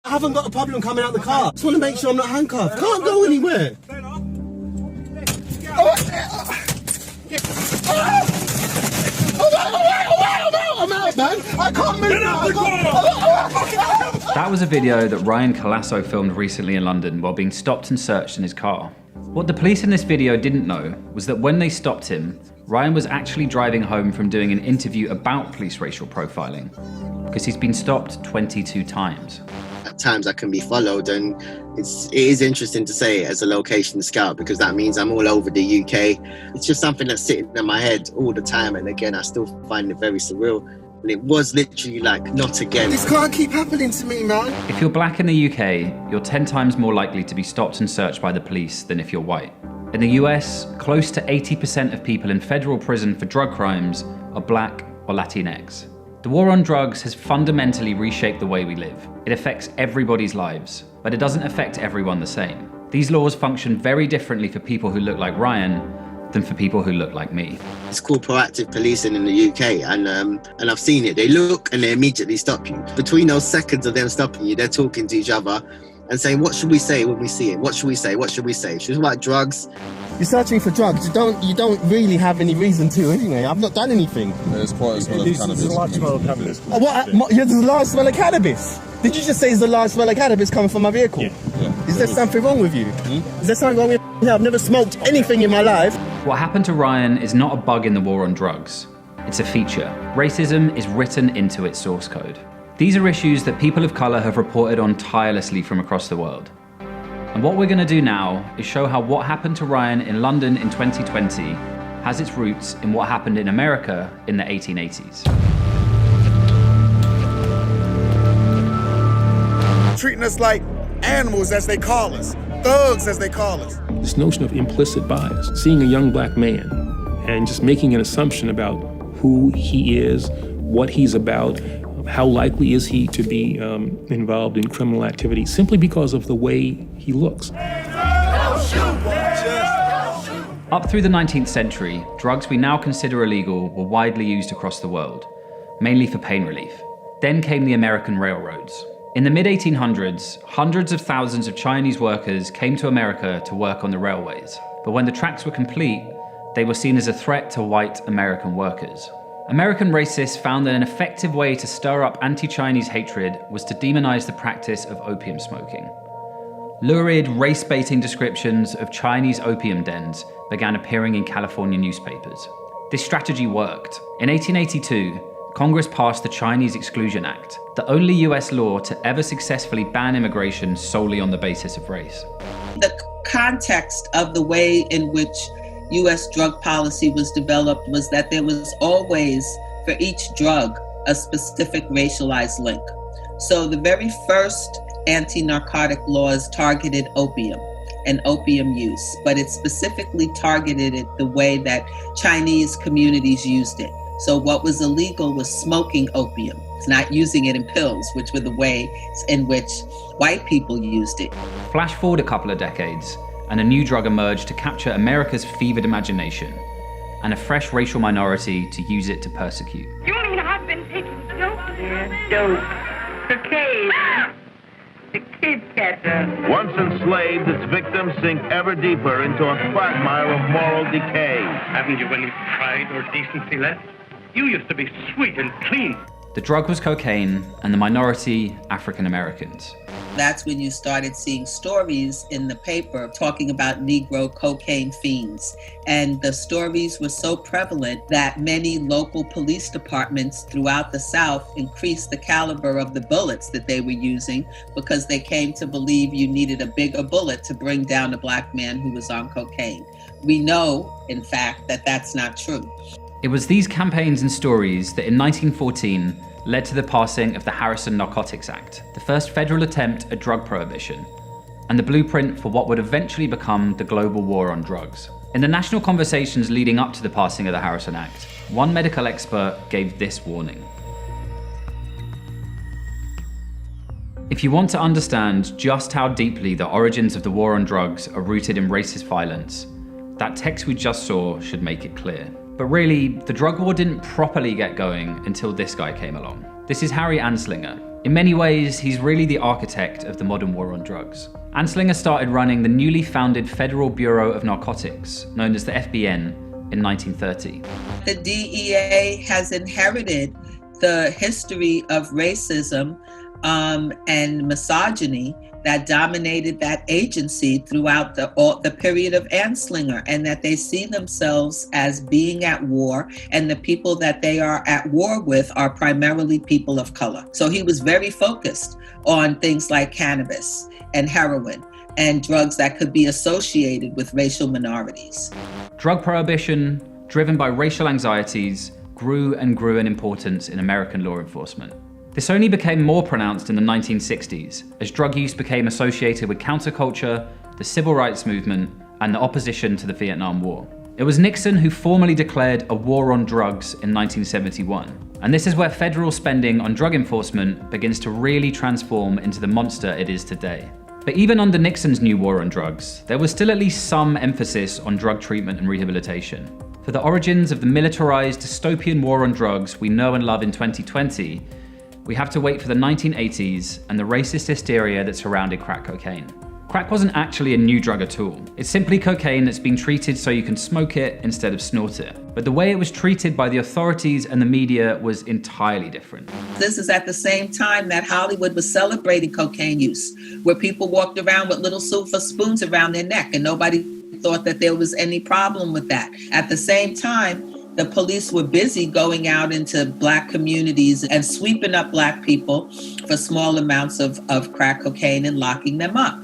I haven't got a problem coming out the car. Just want to make sure I'm not handcuffed. Can't go anywhere. I'm out, man. I can't move now. That was a video that Ryan Colasso filmed recently in London while being stopped and searched in his car. What the police in this video didn't know was that when they stopped him, Ryan was actually driving home from doing an interview about police racial profiling, because he's been stopped 22 times. At times I can be followed, and it is interesting to say as a location scout, because that means I'm all over the UK. It's just something that's sitting in my head all the time, and again, I still find it very surreal. And it was literally like, not again. This can't keep happening to me, man. If you're black in the UK, you're 10 times more likely to be stopped and searched by the police than if you're white. In the US, close to 80% of people in federal prison for drug crimes are black or Latinx. The war on drugs has fundamentally reshaped the way we live. It affects everybody's lives, but it doesn't affect everyone the same. These laws function very differently for people who look like Ryan than for people who look like me. It's called proactive policing in the UK, and I've seen it. They look and they immediately stop you. Between those seconds of them stopping you, they're talking to each other and saying, what should we say when we see it? What should we say? What should we say? Should we talk about drugs? You're searching for drugs. You don't really have any reason to anyway. I've not done anything. There's quite a smell of cannabis. There's a large smell of cannabis. There's a large smell of cannabis. Did you just say there's a large smell of cannabis coming from my vehicle? Yeah. Is there something wrong with you? Is there something wrong with you? I've never smoked anything in my life. What happened to Ryan is not a bug in the war on drugs. It's a feature. Racism is written into its source code. These are issues that people of color have reported on tirelessly from across the world. And what we're going to do now is show how what happened to Ryan in London in 2020 has its roots in what happened in America in the 1880s. Treating us like animals, as they call us, thugs, as they call us. This notion of implicit bias, seeing a young black man and just making an assumption about who he is, what he's about, how likely is he to be involved in criminal activity simply because of the way he looks. Up through the 19th century, drugs we now consider illegal were widely used across the world, mainly for pain relief. Then came the American railroads. In the mid-1800s, hundreds of thousands of Chinese workers came to America to work on the railways. But when the tracks were complete, they were seen as a threat to white American workers. American racists found that an effective way to stir up anti-Chinese hatred was to demonize the practice of opium smoking. Lurid, race-baiting descriptions of Chinese opium dens began appearing in California newspapers. This strategy worked. In 1882, Congress passed the Chinese Exclusion Act, the only US law to ever successfully ban immigration solely on the basis of race. The context of the way in which US drug policy was developed was that there was always, for each drug, a specific racialized link. So the very first anti-narcotic laws targeted opium and opium use, but it specifically targeted it the way that Chinese communities used it. So what was illegal was smoking opium, not using it in pills, which were the ways in which white people used it. Flash forward a couple of decades, and a new drug emerged to capture America's fevered imagination, and a fresh racial minority to use it to persecute. You mean I've been taking dope? Yeah, dope. Cocaine. The kid catcher. Once enslaved, its victims sink ever deeper into a quagmire of moral decay. Haven't you any pride or decency left? You used to be sweet and clean. The drug was cocaine, and the minority, African Americans. That's when you started seeing stories in the paper talking about Negro cocaine fiends. And the stories were so prevalent that many local police departments throughout the South increased the caliber of the bullets that they were using because they came to believe you needed a bigger bullet to bring down a black man who was on cocaine. We know, in fact, that that's not true. It was these campaigns and stories that in 1914 led to the passing of the Harrison Narcotics Act, the first federal attempt at drug prohibition, and the blueprint for what would eventually become the global war on drugs. In the national conversations leading up to the passing of the Harrison Act, one medical expert gave this warning. If you want to understand just how deeply the origins of the war on drugs are rooted in racist violence, that text we just saw should make it clear. But really, the drug war didn't properly get going until this guy came along. This is Harry Anslinger, In many ways, he's really the architect of the modern war on drugs. Anslinger started running the newly founded Federal Bureau of Narcotics, known as the FBN, in 1930. The DEA has inherited the history of racism and misogyny that dominated that agency throughout the period of Anslinger, and that they see themselves as being at war, and the people that they are at war with are primarily people of color. So he was very focused on things like cannabis and heroin and drugs that could be associated with racial minorities. Drug prohibition, driven by racial anxieties, grew and grew in importance in American law enforcement. This only became more pronounced in the 1960s, as drug use became associated with counterculture, the civil rights movement, and the opposition to the Vietnam War. It was Nixon who formally declared a war on drugs in 1971. And this is where federal spending on drug enforcement begins to really transform into the monster it is today. But even under Nixon's new war on drugs, there was still at least some emphasis on drug treatment and rehabilitation. For the origins of the militarized dystopian war on drugs we know and love in 2020, we have to wait for the 1980s and the racist hysteria that surrounded crack cocaine. Crack wasn't actually a new drug at all. It's simply cocaine that's been treated so you can smoke it instead of snort it. But the way it was treated by the authorities and the media was entirely different. This is at the same time that Hollywood was celebrating cocaine use, where people walked around with little silver spoons around their neck and nobody thought that there was any problem with that. At the same time, the police were busy going out into Black communities and sweeping up Black people for small amounts of crack cocaine and locking them up.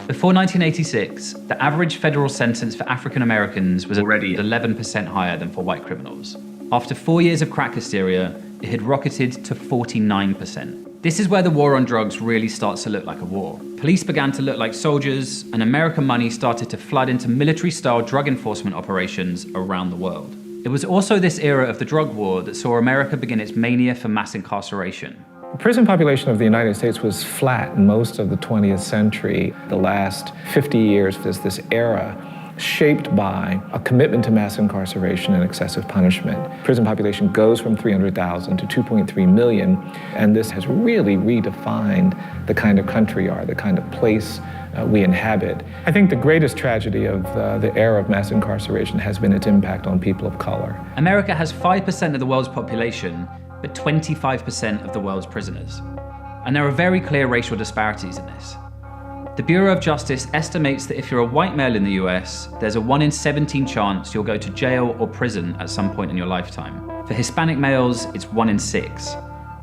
Before 1986, the average federal sentence for African Americans was already 11% higher than for white criminals. After 4 years of crack hysteria, it had rocketed to 49%. This is where the war on drugs really starts to look like a war. Police began to look like soldiers, and American money started to flood into military-style drug enforcement operations around the world. It was also this era of the drug war that saw America begin its mania for mass incarceration. The prison population of the United States was flat in most of the 20th century. The last 50 years is this era shaped by a commitment to mass incarceration and excessive punishment. Prison population goes from 300,000 to 2.3 million, and this has really redefined the kind of country we are, the kind of place we inhabit. I think the greatest tragedy of the era of mass incarceration has been its impact on people of color. America has 5% of the world's population, but 25% of the world's prisoners. And there are very clear racial disparities in this. The Bureau of Justice estimates that if you're a white male in the US, there's a 1 in 17 chance you'll go to jail or prison at some point in your lifetime. For Hispanic males, it's 1 in 6.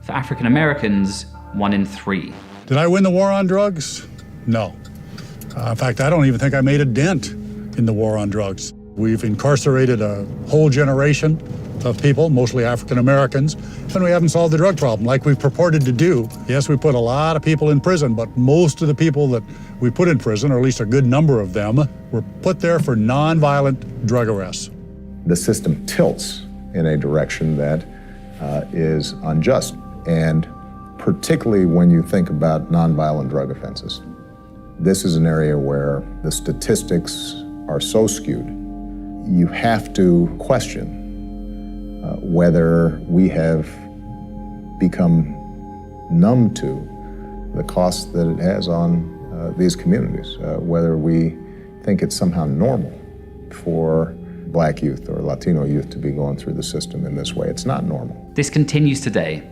For African Americans, 1 in 3. Did I win the war on drugs? No. In fact, I don't even think I made a dent in the war on drugs. We've incarcerated a whole generation of people, mostly African Americans, and we haven't solved the drug problem like we've purported to do. Yes, we put a lot of people in prison, but most of the people that we put in prison, or at least a good number of them, were put there for nonviolent drug arrests. The system tilts in a direction that is unjust, and particularly when you think about nonviolent drug offenses. This is an area where the statistics are so skewed. You have to question whether we have become numb to the cost that it has on these communities, whether we think it's somehow normal for Black youth or Latino youth to be going through the system in this way. It's not normal. This continues today,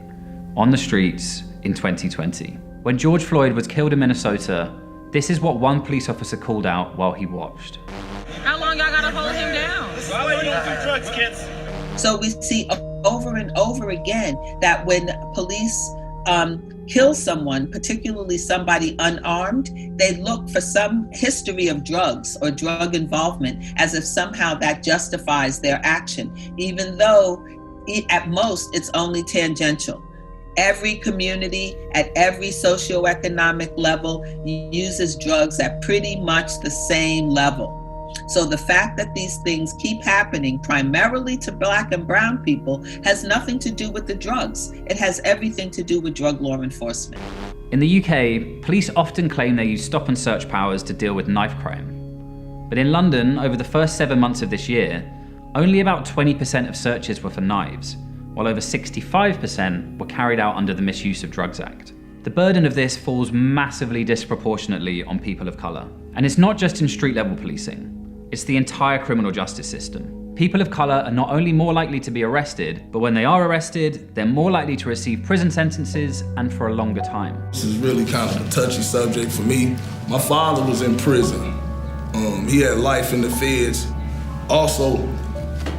on the streets in 2020. When George Floyd was killed in Minnesota, this is what one police officer called out while he watched. How long y'all gotta hold him down? Why we don't do drugs, kids? So we see over and over again that when police kill someone, particularly somebody unarmed, they look for some history of drugs or drug involvement as if somehow that justifies their action, even though at most it's only tangential. Every community at every socioeconomic level uses drugs at pretty much the same level. So the fact that these things keep happening primarily to Black and brown people has nothing to do with the drugs. It has everything to do with drug law enforcement. In the UK, police often claim they use stop and search powers to deal with knife crime. But in London, over the first 7 months of this year, only about 20% of searches were for knives, while over 65% were carried out under the Misuse of Drugs Act. The burden of this falls massively disproportionately on people of color. And it's not just in street-level policing, it's the entire criminal justice system. People of color are not only more likely to be arrested, but when they are arrested, they're more likely to receive prison sentences and for a longer time. This is really kind of a touchy subject for me. My father was in prison. He had life in the feds. Also,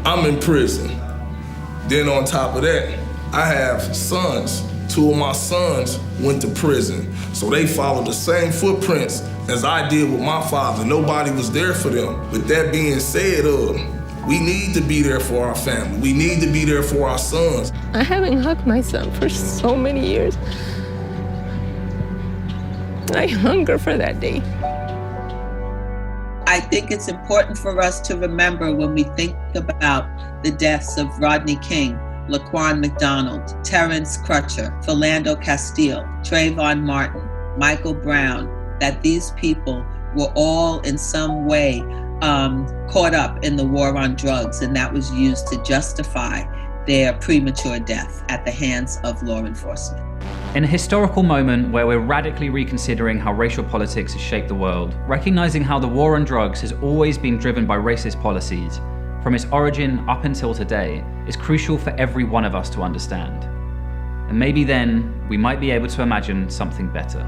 I'm in prison. Then on top of that, I have sons. 2 of my sons went to prison. So they followed the same footprints as I did with my father. Nobody was there for them. With that being said, we need to be there for our family. We need to be there for our sons. I haven't hugged my son for so many years. I hunger for that day. I think it's important for us to remember when we think about the deaths of Rodney King, Laquan McDonald, Terrence Crutcher, Philando Castile, Trayvon Martin, Michael Brown, that these people were all in some way caught up in the war on drugs, and that was used to justify their premature death at the hands of law enforcement. In a historical moment where we're radically reconsidering how racial politics has shaped the world, recognizing how the war on drugs has always been driven by racist policies, from its origin up until today, is crucial for every one of us to understand. And maybe then, we might be able to imagine something better.